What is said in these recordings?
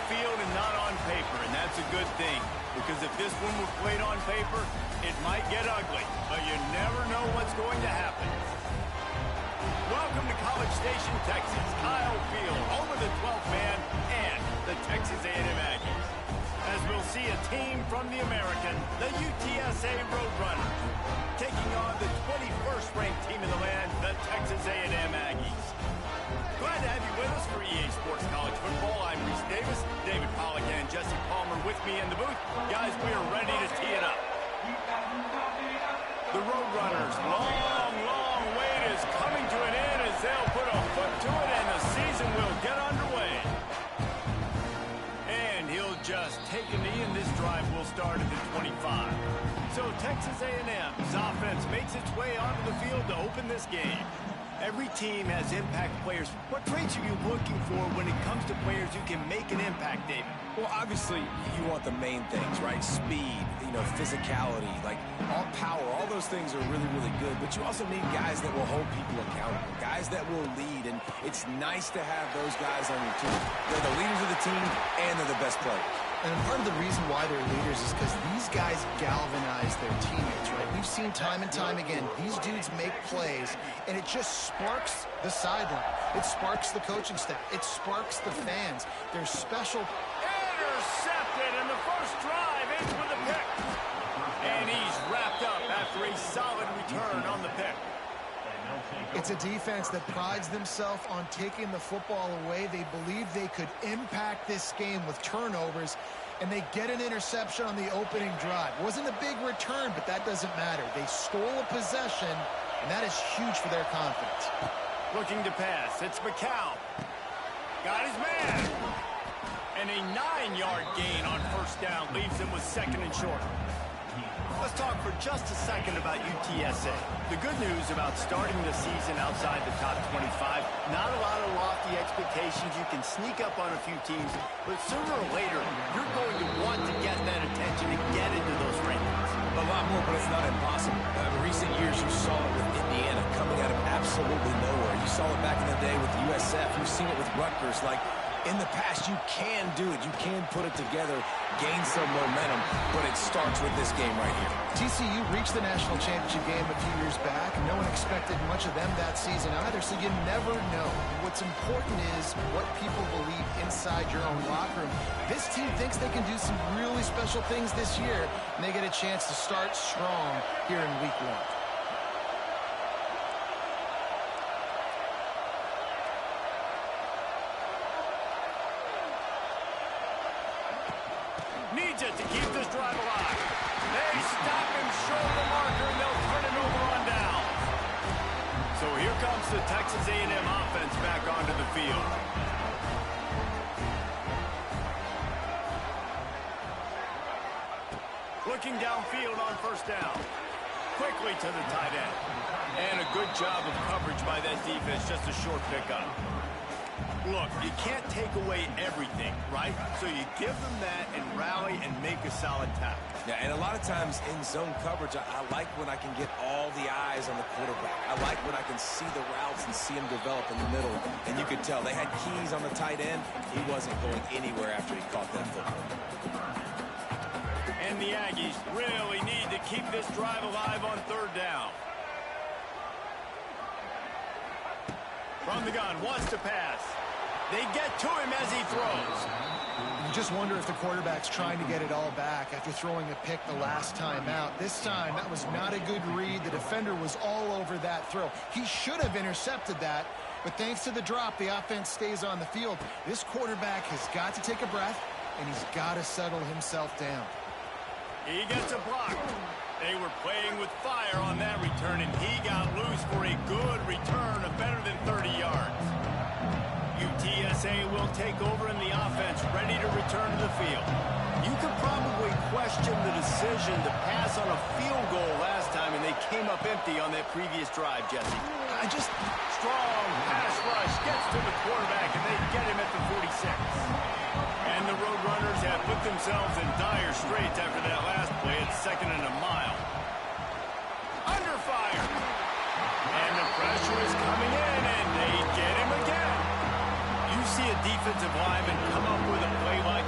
field and not on paper, and that's a good thing. Because if this one were played on paper, it might get ugly, but you never know what's going to happen. Welcome to College Station, Texas. Kyle Field, home of the 12th man and the Texas A&M Aggies. As we'll see a team from the American, the UTSA Roadrunners, taking on the 21st ranked team in the land, the Texas A&M Aggies. Glad to have you with us for EA Sports College Football. I'm Reese Davis, David Pollack and Jesse Palmer with me in the booth. Guys, we are ready to tee it up. The Roadrunners' long wait is coming to an end as they'll put a foot to it and the season will get underway. And he'll just take a knee and this drive will start at the 25. So Texas A&M's offense makes its way onto the field to open this game. Every team has impact players. What traits are you looking for when it comes to players who can make an impact, David? Well, obviously, you want the main things, right? Speed, physicality, like all power, all those things are really, really good. But you also need guys that will hold people accountable, guys that will lead. And it's nice to have those guys on your team. They're the leaders of the team, and they're the best players. And part of the reason why they're leaders is because these guys galvanize their teammates, right? We've seen time and time again, these dudes make plays, and it just sparks the sideline. It sparks the coaching staff. It sparks the fans. They're special. Intercepted, and the first drive ends with a pick. And he's wrapped up after a solid return on the pick. It's a defense that prides themselves on taking the football away. They believe they could impact this game with turnovers, and they get an interception on the opening drive. Wasn't a big return, but that doesn't matter. They stole a possession, and that is huge for their confidence. Looking to pass. It's McCown. Got his man. And a 9-yard gain on first down leaves him with second and short. Let's talk for just a second about UTSA. The good news about starting the season outside the top 25, not a lot of lofty expectations. You can sneak up on a few teams, but sooner or later, you're going to want to get that attention and get into those rankings. A lot more, but it's not impossible. In recent years, you saw it with Indiana coming out of absolutely nowhere. You saw it back in the day with USF. You've seen it with Rutgers. Like, in the past, you can do it. You can put it together, gain some momentum, but it starts with this game right here. TCU reached the national championship game a few years back. No one expected much of them that season either, so you never know. What's important is what people believe inside your own locker room. This team thinks they can do some really special things this year, and they get a chance to start strong here in week 1. Needs it to keep this drive alive. They stop him short of the marker, and they'll turn it over on down. So here comes the Texas A&M offense back onto the field. Looking downfield on first down. Quickly to the tight end. And a good job of coverage by that defense, just a short pickup. Look, you can't take away everything, right? So you give them that and rally and make a solid tackle. Yeah, and a lot of times in zone coverage, I like when I can get all the eyes on the quarterback. I like when I can see the routes and see him develop in the middle. And you could tell they had keys on the tight end. He wasn't going anywhere after he caught that football. And the Aggies really need to keep this drive alive on third down. From the gun, wants to pass. They get to him as he throws. You just wonder if the quarterback's trying to get it all back after throwing a pick the last time out. This time, that was not a good read. The defender was all over that throw. He should have intercepted that, but thanks to the drop, the offense stays on the field. This quarterback has got to take a breath, and he's got to settle himself down. He gets a block. They were playing with fire on that return, and he got loose for a good return of better than 30 yards. UTSA will take over in the offense, ready to return to the field. You could probably question the decision to pass on a field goal last time, and they came up empty on that previous drive, Jesse. Strong pass rush gets to the quarterback, and they get him at the 46. And the Roadrunners have put themselves in dire straits after that last play at 2nd and a mile. Under fire. And the pressure is coming in, and they get him again. You see a defensive lineman come up with a play like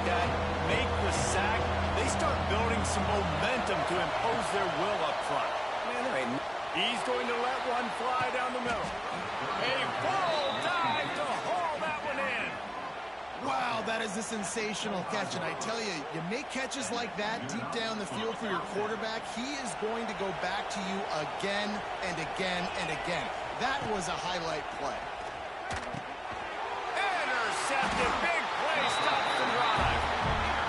some momentum to impose their will up front. Man, there ain't... He's going to let one fly down the middle. A full dive to haul that one in. Wow, that is a sensational catch. And I tell you, you make catches like that deep down the field for your quarterback, he is going to go back to you again and again and again. That was a highlight play. Intercepted. Big play. Stops the drive.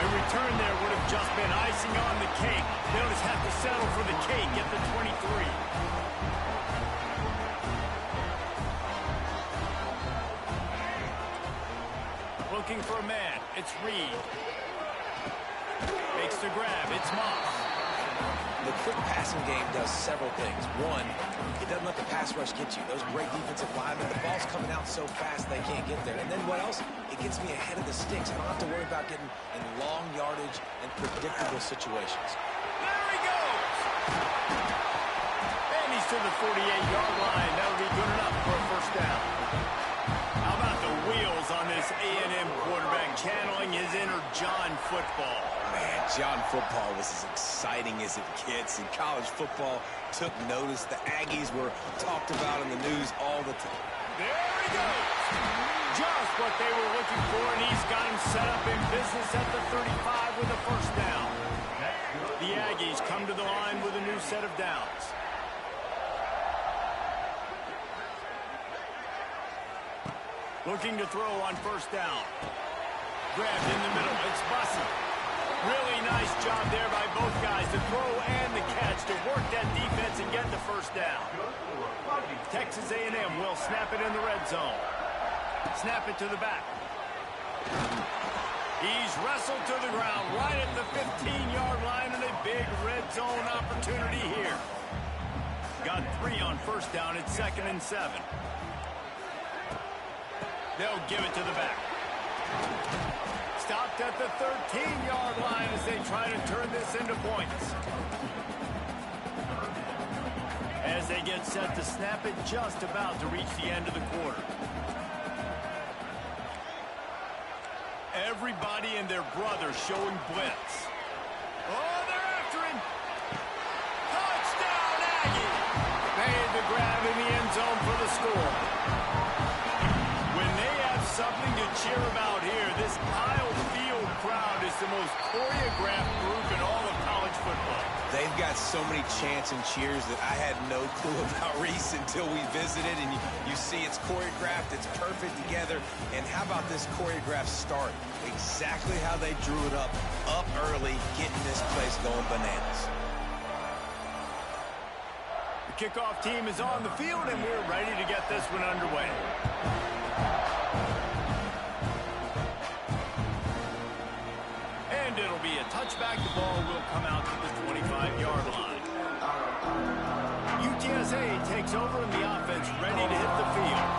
A return there would have just been icing on the cake. They'll just have to settle for the cake at the 23. Looking for a man. It's Reed. Makes the grab. It's Moss. The quick passing game does several things. One, it doesn't let the pass rush get you. Those great defensive linemen, the ball's coming out so fast they can't get there. And then what else? It gets me ahead of the sticks. I don't have to worry about getting in long yardage and predictable situations. There he goes! And he's to the 48-yard line. That'll be good enough for a first down. How about the wheels on this A&M quarterback channeling his inner John football? Man, John football was as exciting as it gets, and college football took notice. The Aggies were talked about in the news all the time. There he goes! Just what they were looking for, and he's got him set up in business at the 35 with a first down. The Aggies come to the line with a new set of downs. Looking to throw on first down. Grabbed in the middle. It's Bussey. Really nice job there by both guys, the throw and the catch, to work that defense and get the first down. Texas A&M will snap it in the red zone. Snap it to the back. He's wrestled to the ground right at the 15-yard line, and a big red zone opportunity here. Got 3 on first down. It's 2nd and 7. They'll give it to the back. Stopped at the 13-yard line as they try to turn this into points. As they get set to snap it, just about to reach the end of the quarter. Everybody and their brother showing blitz. Oh, they're after him. Touchdown, Aggie! Made the grab in the end zone for the score. When they have something to cheer about here, this Kyle Field crowd is the most choreographed group in all of college football. They've got so many chants and cheers that I had no clue about Reese until we visited, and you see it's choreographed, it's perfect together. And how about this choreographed start? Exactly how they drew it up early, getting this place going bananas. The kickoff team is on the field, and we're ready to get this one underway. And it'll be a touchback. The ball will come out to the 25-yard line. UTSA takes over, and the offense ready to hit the field.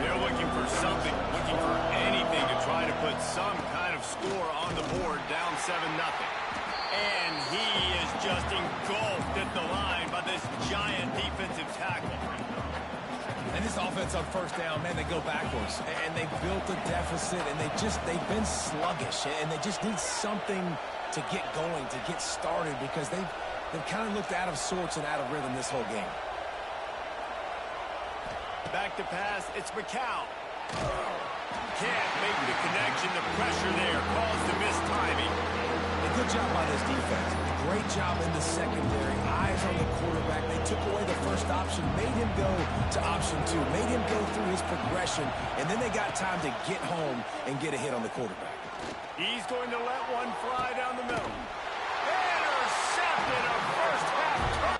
They're looking for something, looking for anything to try to put some kind of score on the board, down 7-0. And he is just engulfed at the line by this giant defensive tackle. And this offense on first down, man, they go backwards. And they built a deficit, and they've been sluggish. And they just need something to get going, to get started, because they've kind of looked out of sorts and out of rhythm this whole game. Back to pass, it's McCown. Can't make the connection, the pressure there caused the missed timing. A good job by this defense. Great job in the secondary. Eyes on the quarterback. They took away the first option, made him go to option 2, made him go through his progression, and then they got time to get home and get a hit on the quarterback. He's going to let one fly down the middle. Intercepted, a first half touchdown.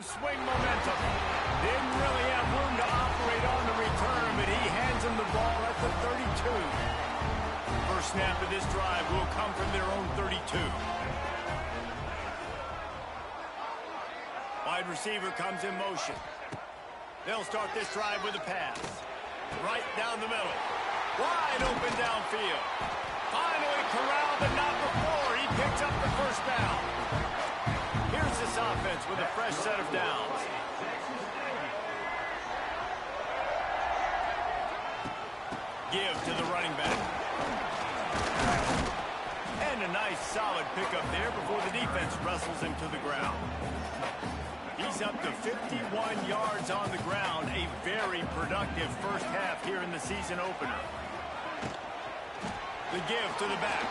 Swing momentum. Didn't really have room to operate on the return, but he hands him the ball at the 32. First snap of this drive will come from their own 32. Wide receiver comes in motion. They'll start this drive with a pass. Right down the middle. Wide open downfield. Finally corralled, but not before. He picks up the first down. Here's this offense with a fresh set of downs. Give to the running back. And a nice solid pickup there before the defense wrestles him to the ground. He's up to 51 yards on the ground. A very productive first half here in the season opener. The give to the back.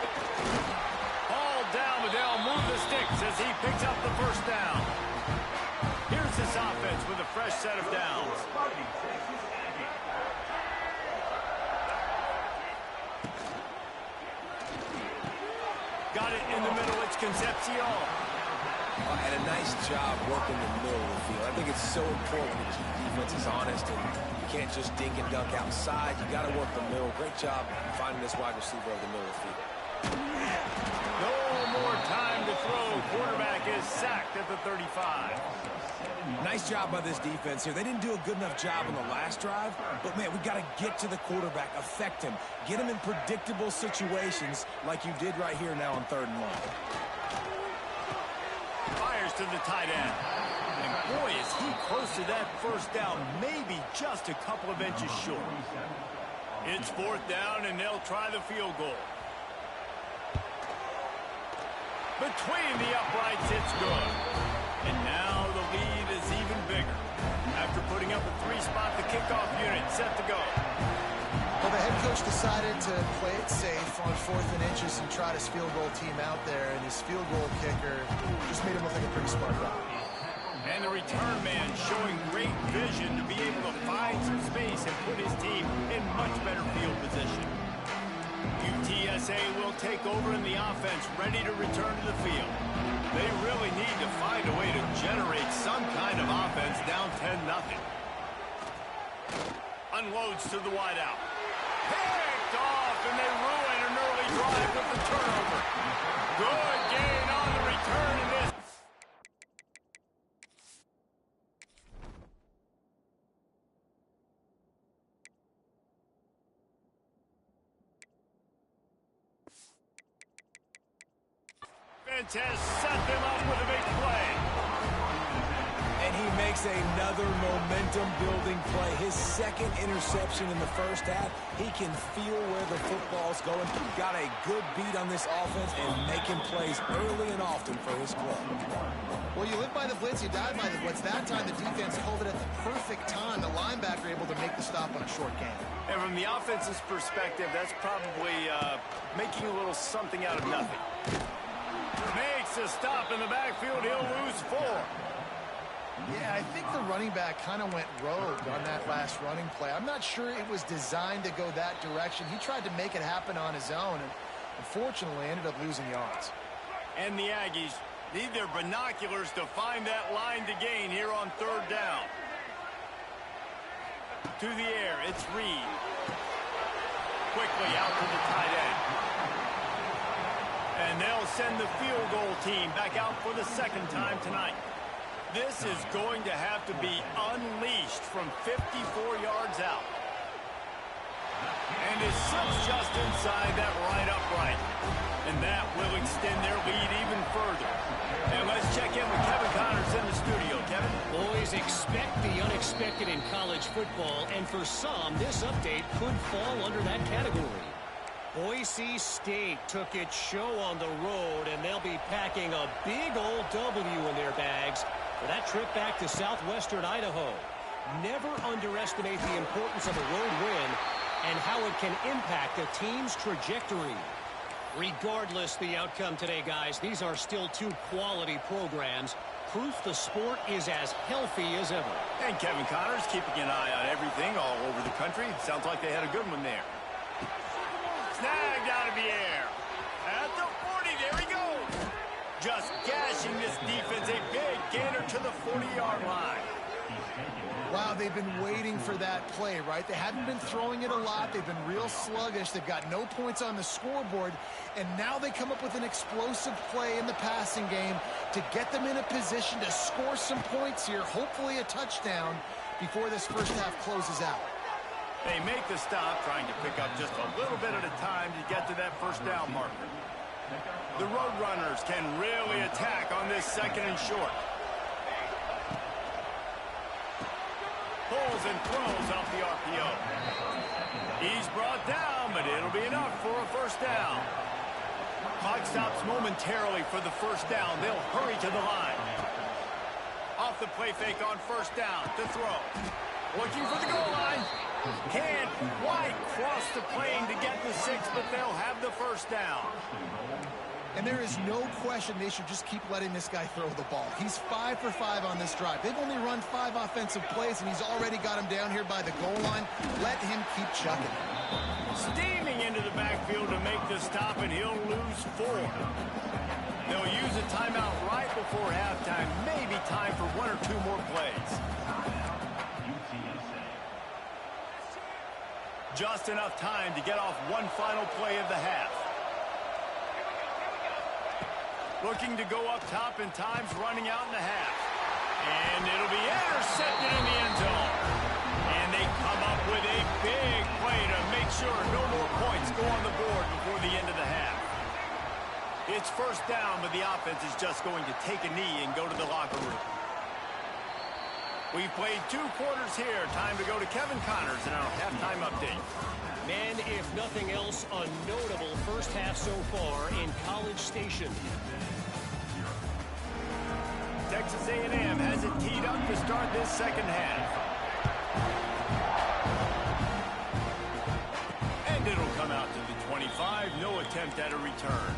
Ball down, but they'll move the sticks as he picks up the first down. Here's this offense with a fresh set of downs. Got it in the middle. It's Concepcion. And a nice job working the middle of the field. I think it's so important to keep defenses honest, and you can't just dink and dunk outside. You got to work the middle. Great job finding this wide receiver over the middle of the field. No more time to throw. Quarterback is sacked at the 35. Nice job by this defense here. They didn't do a good enough job on the last drive, but, man, we got to get to the quarterback, affect him, get him in predictable situations like you did right here now on 3rd and 1. Fires to the tight end. And boy, is he close to that first down, maybe just a couple of inches short. It's 4th down, and they'll try the field goal. Between the uprights, it's good. And now the lead is even bigger. After putting up a 3-spot, the kickoff unit set to go. Well, the head coach decided to play it safe on 4th and inches and trot his field goal team out there, and his field goal kicker just made him look like a pretty smart guy. And the return man showing great vision to be able to find some space and put his team in much better field position. UTSA will take over in the offense, ready to return to the field. They really need to find a way to generate some kind of offense down 10-0. Unloads to the wideout. Picked off, and they ruin an early drive with the turnover. Good gain on the return in this. Offense has set them up with a big play. And he makes another momentum-building play. His second interception in the first half. He can feel where the football's going. Got a good beat on this offense and making plays early and often for his club. Well, you live by the blitz, you die by the blitz. That time the defense called it at the perfect time. The linebacker able to make the stop on a short gain. And from the offense's perspective, that's probably making a little something out of nothing. Makes a stop in the backfield. He'll lose 4. Yeah, I think the running back kind of went rogue on that last running play. I'm not sure it was designed to go that direction. He tried to make it happen on his own, and unfortunately ended up losing yards. And the Aggies need their binoculars to find that line to gain here on 3rd down. To the air, it's Reed. Quickly out to the tight end. And they'll send the field goal team back out for the 2nd time tonight. This is going to have to be unleashed from 54 yards out. And it sits just inside that right upright. And that will extend their lead even further. And let's check in with Kevin Connors in the studio. Kevin? Boys, expect the unexpected in college football, and for some, this update could fall under that category. Boise State took its show on the road, and they'll be packing a big old W in their bags for that trip back to southwestern Idaho. Never underestimate the importance of a road win and how it can impact a team's trajectory. Regardless the outcome today, guys, these are still 2 quality programs. Proof the sport is as healthy as ever. And Kevin Connors keeping an eye on everything all over the country. Sounds like they had a good one there. Snagged out of the air. At the 40, there he goes. Just gashing this defense, a big gainer to the 40-yard line. Wow, they've been waiting for that play, right? They haven't been throwing it a lot. They've been real sluggish. They've got no points on the scoreboard. And now they come up with an explosive play in the passing game to get them in a position to score some points here, hopefully a touchdown, before this first half closes out. They make the stop, trying to pick up just a little bit at a time to get to that first down marker. The Roadrunners can really attack on this second and short. Pulls and throws off the RPO. He's brought down, but it'll be enough for a first down. Clock stops momentarily for the first down. They'll hurry to the line. Off the play fake on first down to throw. Looking for the goal line. Can't quite cross the plane to get the 6, but they'll have the first down. And there is no question they should just keep letting this guy throw the ball. He's 5 for 5 on this drive. They've only run 5 offensive plays, and he's already got him down here by the goal line. Let him keep chucking. Steaming into the backfield to make the stop, and he'll lose 4. They'll use a timeout right before halftime. Maybe time for 1 or 2 more plays. Just enough time to get off one final play of the half. Looking to go up top, and time's running out in the half. And it'll be intercepted in the end zone. And they come up with a big play to make sure no more points go on the board before the end of the half. It's first down, but the offense is just going to take a knee and go to the locker room. We've played 2 quarters here. Time to go to Kevin Connors in our halftime update. Man, if nothing else, a notable first half so far in College Station. Texas A&M has it teed up to start this second half. And it'll come out to the 25. No attempt at a return.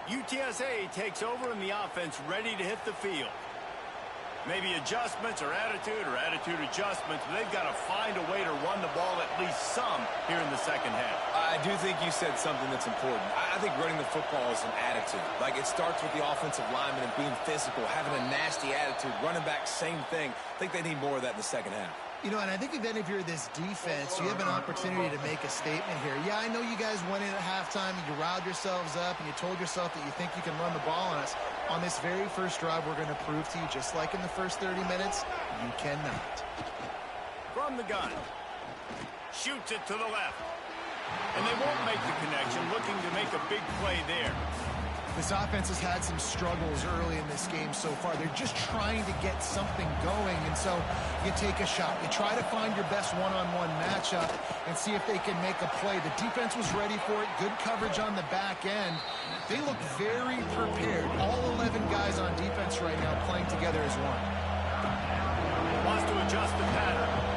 UTSA takes over, and the offense ready to hit the field. Maybe adjustments or attitude adjustments, but they've got to find a way to run the ball at least some here in the second half. I do think you said something that's important. I think running the football is an attitude. Like, it starts with the offensive lineman and being physical, having a nasty attitude. Running back, same thing. I think they need more of that in the second half. You know, and I think if you're this defense, you have an opportunity to make a statement here. Yeah, I know you guys went in at halftime and you riled yourselves up and you told yourself that you think you can run the ball on us. On this very first drive, we're going to prove to you, just like in the first 30 minutes, you cannot. From the gun. Shoots it to the left. And they won't make the connection, looking to make a big play there. This offense has had some struggles early in this game so far. They're just trying to get something going, and so you take a shot. You try to find your best one-on-one matchup and see if they can make a play. The defense was ready for it. Good coverage on the back end. They look very prepared. All 11 guys on defense right now playing together as one. Wants to adjust the pattern.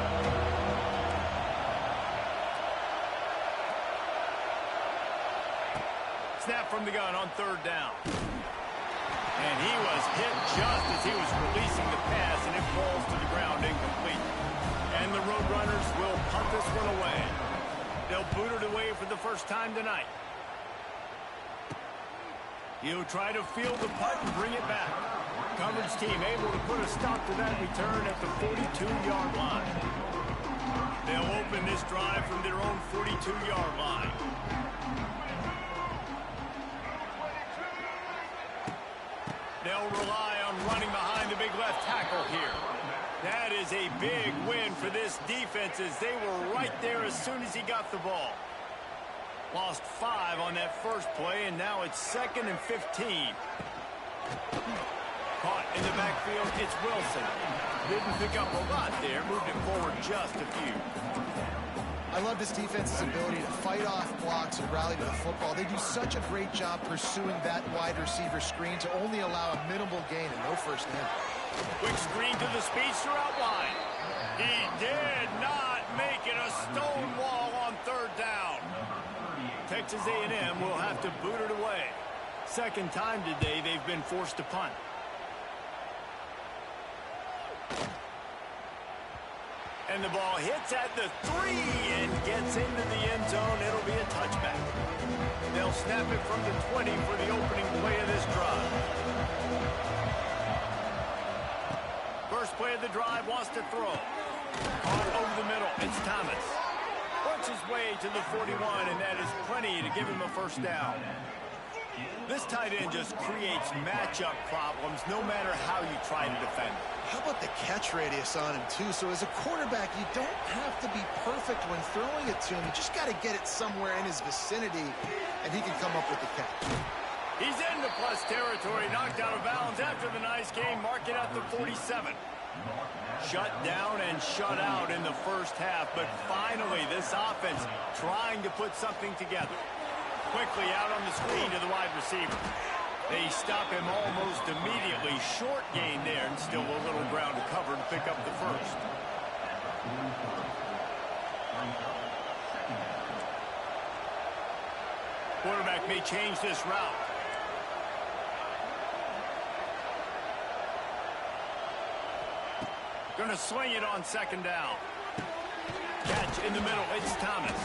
Snap from the gun on third down. And he was hit just as he was releasing the pass, and it falls to the ground incomplete. And the Roadrunners will punt this one away. They'll boot it away for the first time tonight. He'll try to field the punt and bring it back. Coverage team able to put a stop to that return at the 42-yard line. They'll open this drive from their own 42-yard line. They'll rely on running behind the big left tackle here. That is a big win for this defense, as they were right there as soon as he got the ball. Lost 5 on that first play, and now it's 2nd and 15. Caught in the backfield, it's Wilson. Didn't pick up a lot there, moved it forward just a few. I love this defense's ability to fight off blocks and rally to the football. They do such a great job pursuing that wide receiver screen to only allow a minimal gain and no first down. Quick screen to the speedster out wide. He did not make it a stone wall on third down. Texas A&M will have to boot it away. Second time today they've been forced to punt. And the ball hits at the 3 and gets into the end zone. It'll be a touchback. They'll snap it from the 20 for the opening play of this drive. First play of the drive, wants to throw. Caught over the middle. It's Thomas. Works his way to the 41, and that is plenty to give him a first down. This tight end just creates matchup problems no matter how you try to defend it. How about the catch radius on him, too? So as a quarterback, you don't have to be perfect when throwing it to him. You just got to get it somewhere in his vicinity, and he can come up with the catch. He's into plus territory, knocked out of bounds after the nice game. Mark it at the 47. Shut down and shut out in the first half, but finally this offense trying to put something together. Quickly out on the screen to the wide receiver. They stop him almost immediately. Short gain there, and still a little ground to cover to pick up the first. Quarterback may change this route. Going to swing it on second down. Catch in the middle. It's Thomas.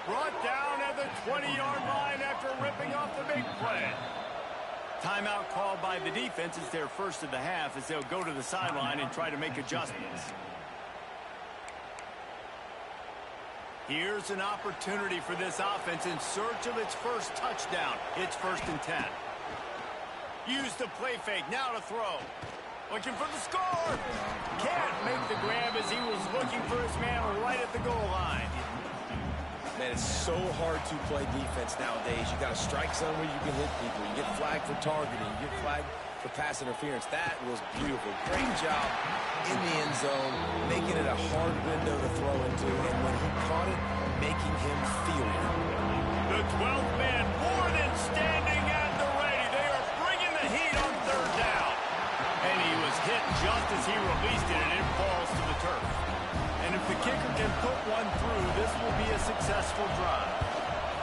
Brought down at the 20-yard line after ripping off the big play. Timeout called by the defense. It's their first of the half as they'll go to the sideline and try to make adjustments. Here's an opportunity for this offense in search of its first touchdown. It's 1st and 10. Use the play fake. Now to throw. Looking for the score. Can't make the grab as he was looking for his man right at the goal line. Man, it's so hard to play defense nowadays. You got a strike zone where you can hit people. You get flagged for targeting. You get flagged for pass interference. That was beautiful. Great job in the end zone, making it a hard window to throw into. And when he caught it, making him feel it. The 12th man more than standing at the ready. They are bringing the heat on 3rd down. And he was hit just as he released it, and it falls to the turf. And if the kicker can put one through, this will be a successful drive.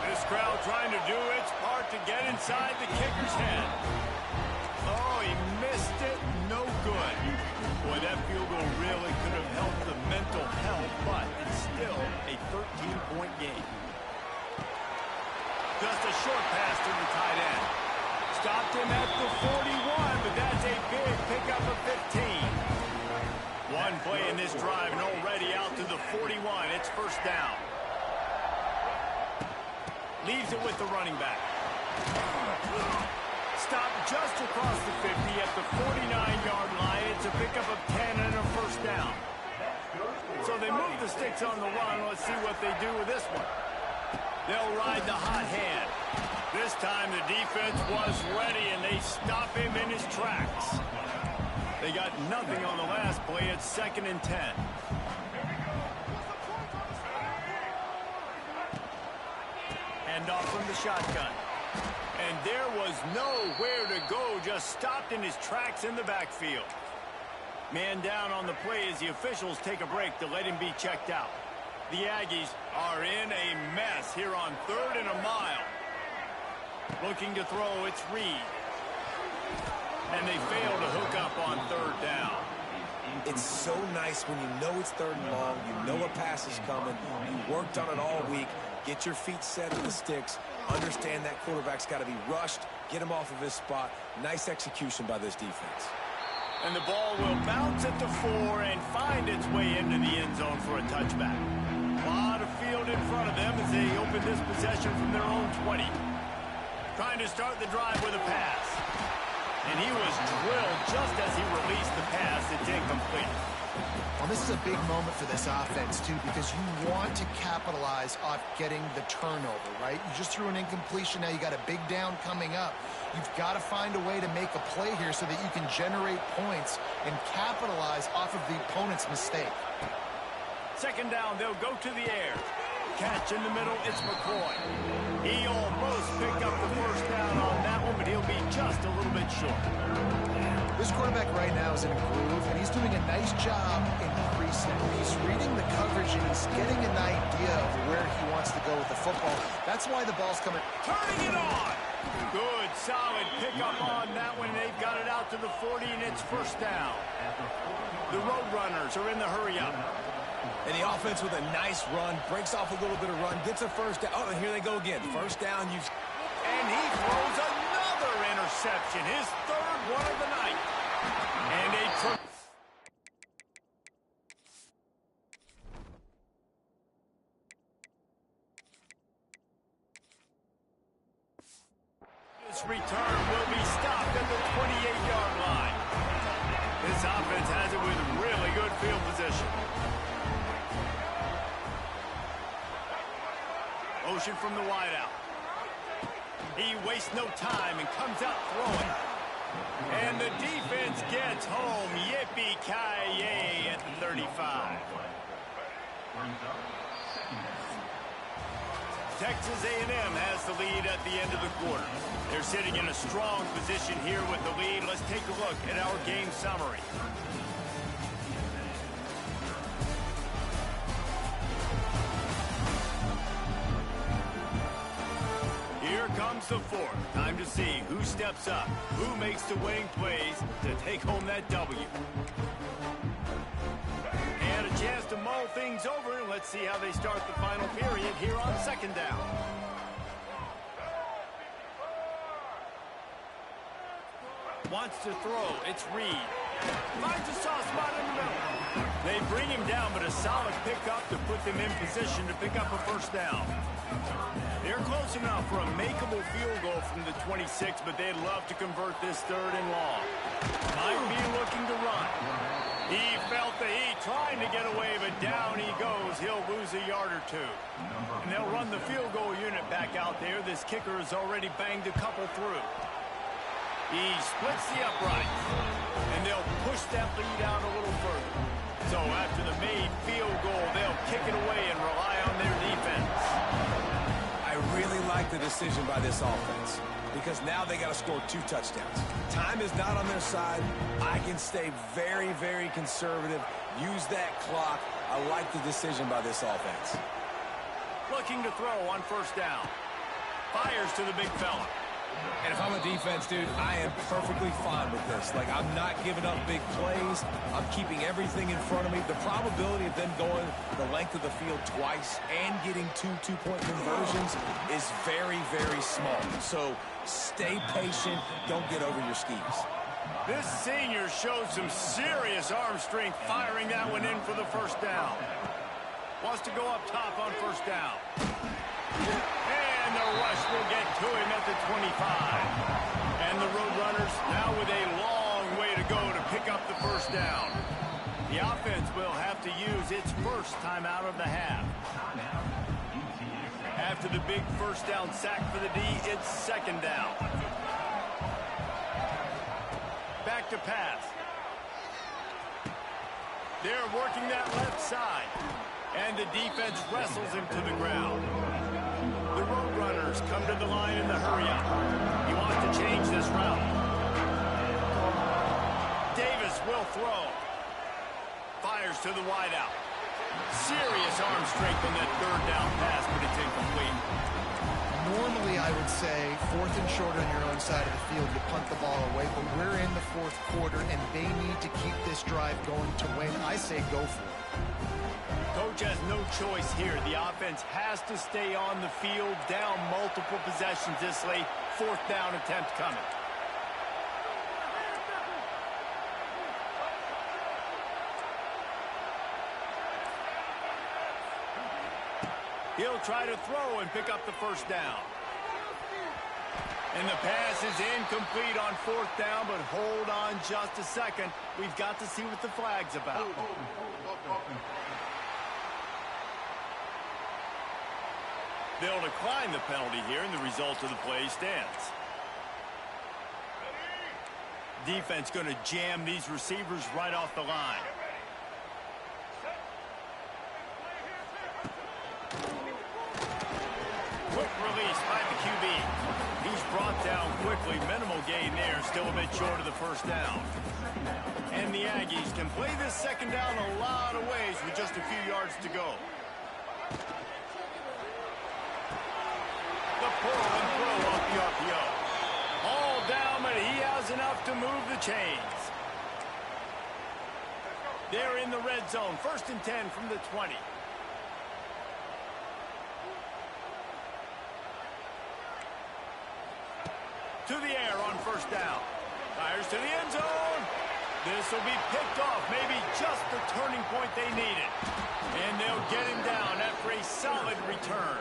This crowd trying to do its part to get inside the kicker's head. Oh, he missed it. No good. Boy, that field goal really could have helped the mental health, but it's still a 13-point game. Just a short pass to the tight end. Stopped him at the 41, but that's a big pickup of 15. One play in this drive and already out to the 41. It's 1st down. Leaves it with the running back. Stopped just across the 50 at the 49-yard line. It's a pickup of 10 and a 1st down. So they move the sticks on the run. Let's see what they do with this one. They'll ride the hot hand. This time the defense was ready, and they stop him in his tracks. They got nothing on the last play. It's 2nd and 10. Hand off from the shotgun. And there was nowhere to go, just stopped in his tracks in the backfield. Man down on the play as the officials take a break to let him be checked out. The Aggies are in a mess here on 3rd and a mile. Looking to throw, it's Reed. And they fail to hook up on 3rd down. It's so nice when you know it's 3rd and long, you know a pass is coming, you worked on it all week, get your feet set in the sticks, understand that quarterback's got to be rushed, get him off of his spot. Nice execution by this defense. And the ball will bounce at the 4 and find its way into the end zone for a touchback. A lot of field in front of them as they open this possession from their own 20. Trying to start the drive with a pass. And he was drilled just as he released the pass. It's incomplete. Well, this is a big moment for this offense, too, because you want to capitalize off getting the turnover, right? You just threw an incompletion. Now you got a big down coming up. You've got to find a way to make a play here so that you can generate points and capitalize off of the opponent's mistake. 2nd down, they'll go to the air. Catch in the middle, it's McCoy. He almost picked up the 1st down on that one, but he'll be just a little bit short. This quarterback right now is in a groove, and he's doing a nice job increasing. He's reading the coverage, and he's getting an idea of where he wants to go with the football. That's why the ball's coming. Turning it on! Good, solid pickup on that one. They've got it out to the 40, and it's 1st down. The Roadrunners are in the hurry-up. And the offense with a nice run, breaks off a little bit of run, gets a first down. Oh, and here they go again. First down. And he throws another interception, his third one of the night. And a this return will be stopped at the 28-yard line. This offense has it with really good field position. Motion from the wideout. He wastes no time and comes out throwing. And the defense gets home. Yippee-ki-yay at the 35. Texas A&M has the lead at the end of the quarter. They're sitting in a strong position here with the lead. Let's take a look at our game summary. Here comes the fourth. Time to see who steps up, who makes the winning plays to take home that W. And a chance to mull things over. Let's see how they start the final period here on second down. Wants to throw. It's Reed. Finds a soft spot in the middle. They bring him down, but a solid pickup to put them in position to pick up a first down. They're close enough for a makeable field goal from the 26, but they'd love to convert this third and long. Might be looking to run. He felt the heat, trying to get away, but down he goes. He'll lose a yard or two. And they'll run the field goal unit back out there. This kicker has already banged a couple through. He splits the uprights, and they'll push that lead out a little further. So after the made field goal, they'll kick it away and rely on their defense. I really like the decision by this offense because now they got to score 2 touchdowns. Time is not on their side. I can stay very, very conservative, use that clock. I like the decision by this offense. Looking to throw on first down. Fires to the big fella. And if I'm a defense, dude, I am perfectly fine with this. Like, I'm not giving up big plays. I'm keeping everything in front of me. The probability of them going the length of the field twice and getting 2 two-point conversions is very, very small. So stay patient. Don't get over your skis. This senior shows some serious arm strength, firing that one in for the first down. Wants to go up top on first down. And the rush will get to him at the 25. And the Roadrunners now with a long way to go to pick up the first down. The offense will have to use its first timeout of the half. After the big first down sack for the D, it's second down. Back to pass. They're working that left side. And the defense wrestles him to the ground. The Roadrunners come to the line in the hurry-up. He wants to change this route. Davis will throw. Fires to the wideout. Serious arm strength on that third down pass, but it's incomplete. Normally, I would say, 4th and short on your own side of the field, you punt the ball away, but we're in the 4th quarter, and they need to keep this drive going to win. I say go for it. Coach has no choice here. The offense has to stay on the field, down multiple possessions this late. 4th down attempt coming. He'll try to throw and pick up the first down. And the pass is incomplete on 4th down, but hold on just a second. We've got to see what the flag's about. They'll decline the penalty here, and the result of the play stands. Defense going to jam these receivers right off the line. Quick release by the QB. He's brought down quickly. Minimal gain there. Still a bit short of the first down. And the Aggies can play this second down a lot of ways with just a few yards to go. The pull and throw off the RPO. All down, but he has enough to move the chains. They're in the red zone. 1st and 10 from the 20. To the air on 1st down. Fires to the end zone. This will be picked off. Maybe just the turning point they needed. And they'll get him down after a solid return.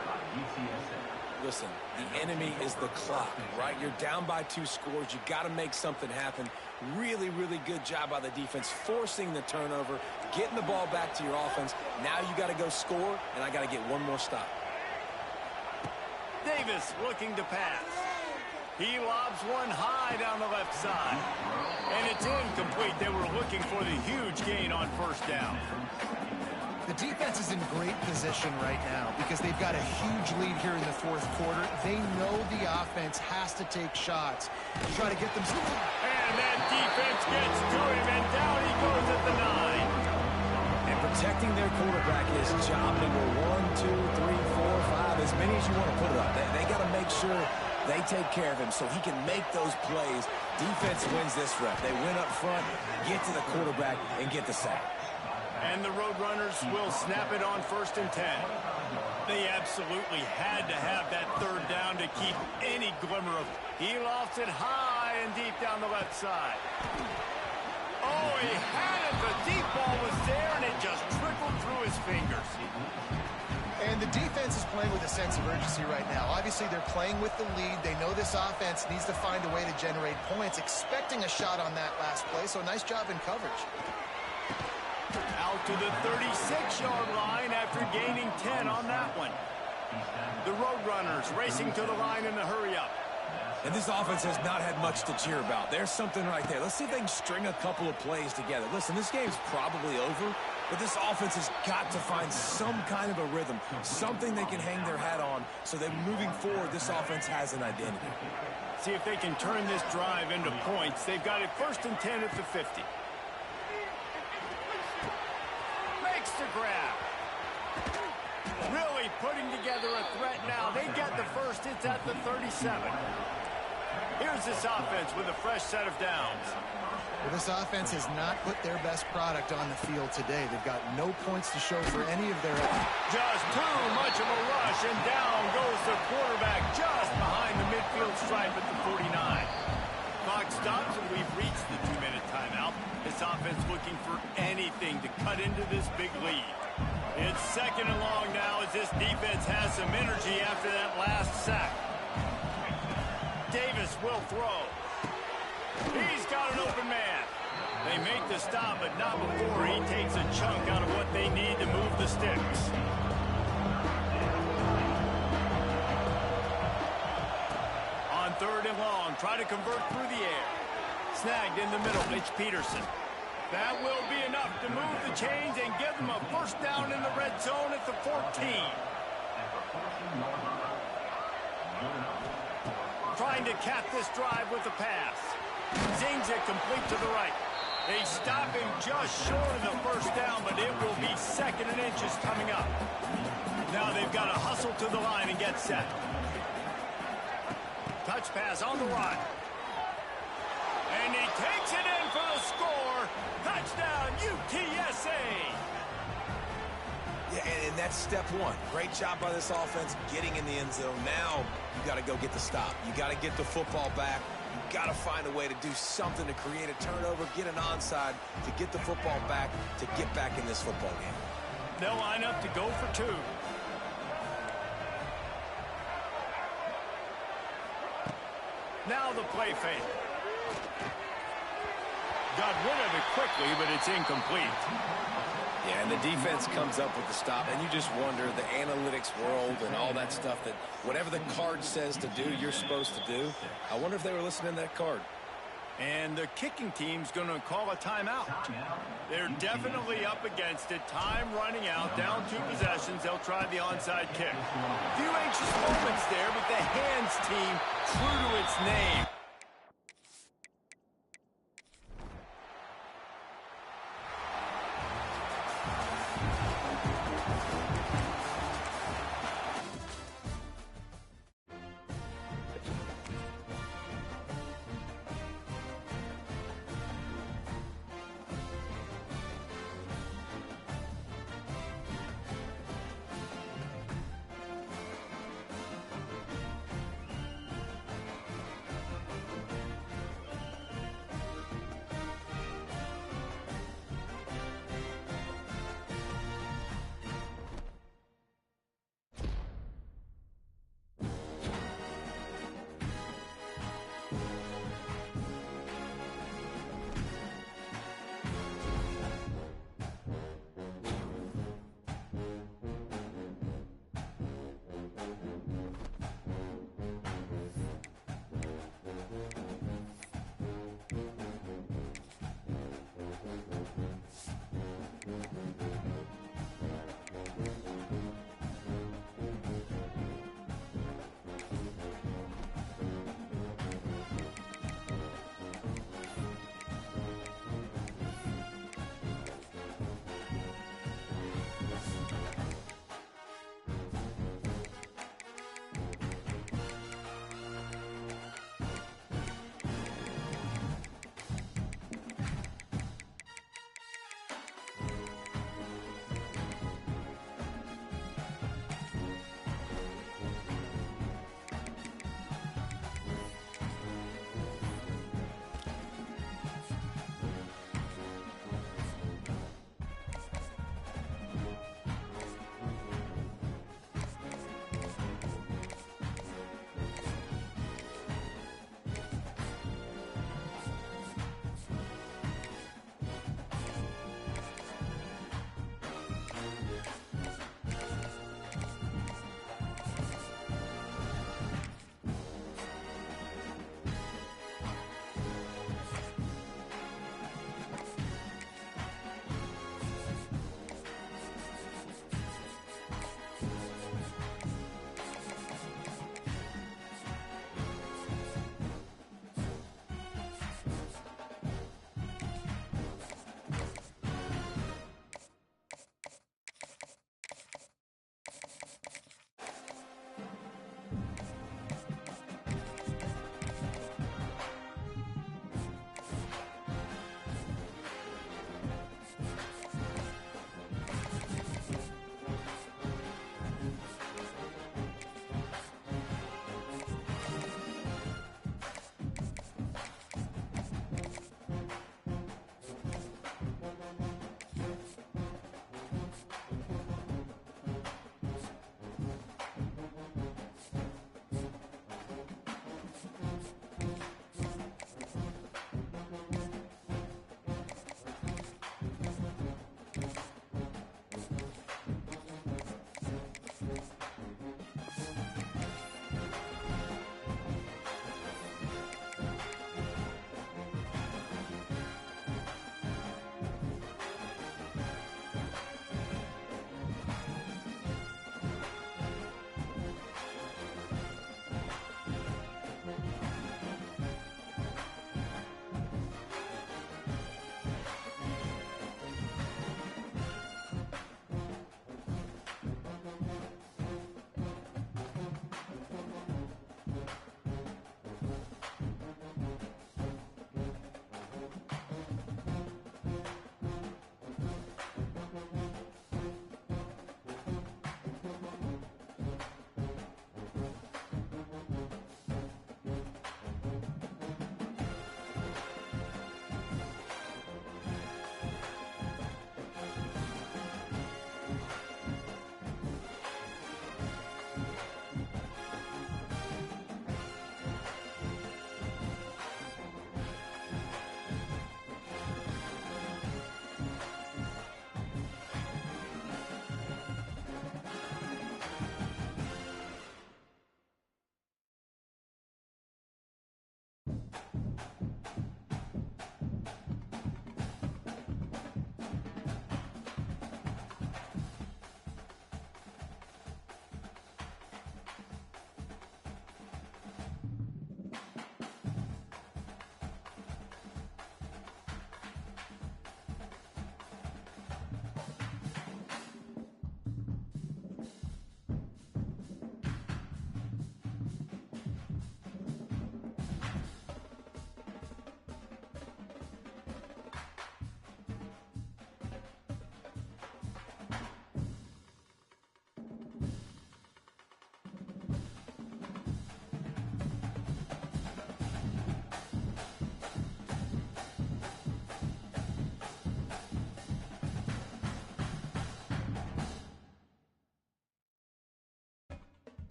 Listen, the enemy is the clock, right? You're down by 2 scores. You got to make something happen. Really, really good job by the defense, forcing the turnover, getting the ball back to your offense. Now you got to go score, and I got to get one more stop. Davis looking to pass. He lobs one high down the left side. And it's incomplete. They were looking for the huge gain on 1st down. The defense is in great position right now because they've got a huge lead here in the 4th quarter. They know the offense has to take shots and try to get them. And that defense gets to him, and down he goes at the 9. And protecting their quarterback is job number 1, 2, 3, 4, 5, as many as you want to put it up. They got to make sure they take care of him so he can make those plays. Defense wins this rep. They win up front, get to the quarterback, and get the sack. And the Roadrunners will snap it on 1st and 10. They absolutely had to have that 3rd down to keep any glimmer of. He lofts it high and deep down the left side. Oh, he had it. The deep ball was there, and it just trickled through his fingers. And the defense is playing with a sense of urgency right now. Obviously, they're playing with the lead. They know this offense needs to find a way to generate points, expecting a shot on that last play, so nice job in coverage. Out to the 36-yard line after gaining 10 on that one. The Roadrunners racing to the line in a hurry-up. And this offense has not had much to cheer about. There's something right there. Let's see if they can string a couple of plays together. Listen, this game's probably over, but this offense has got to find some kind of a rhythm, something they can hang their hat on so that moving forward, this offense has an identity. See if they can turn this drive into points. They've got it 1st and 10 at the 50. Makes the grab. Really putting together a threat now. They get the first. It's at the 37. Here's this offense with a fresh set of downs. Well, this offense has not put their best product on the field today. They've got no points to show for any of their. Just too much of a rush, and down goes the quarterback just behind the midfield stripe at the 49. Clock stops, and we've reached the 2-minute timeout. This offense looking for anything to cut into this big lead. It's 2nd and long now as this defense has some energy after that last sack. Davis will throw. He's got an open man. They make the stop, but not before he takes a chunk out of what they need to move the sticks. On 3rd and long, try to convert through the air. Snagged in the middle, Mitch Peterson. That will be enough to move the chains and give them a 1st down in the red zone at the 14. Trying to cap this drive with a pass. Zings it complete to the right. They stop him just short of the 1st down, but it will be 2nd and inches coming up. Now they've got to hustle to the line and get set. Touch pass on the run. And he takes it in for the score. Touchdown, UTSA. Yeah, and that's step 1. Great job by this offense getting in the end zone. Now you got to go get the stop. You got to get the football back. You got to find a way to do something to create a turnover, get an onside, to get the football back, to get back in this football game. They'll line up to go for 2. Now the play fake. Got rid of it quickly, but it's incomplete. Yeah, and the defense comes up with the stop, and you just wonder, the analytics world and all that stuff, that whatever the card says to do, you're supposed to do. I wonder if they were listening to that card. And the kicking team's going to call a timeout. They're definitely up against it. Time running out, down 2 possessions. They'll try the onside kick. A few anxious moments there, but the hands team true to its name.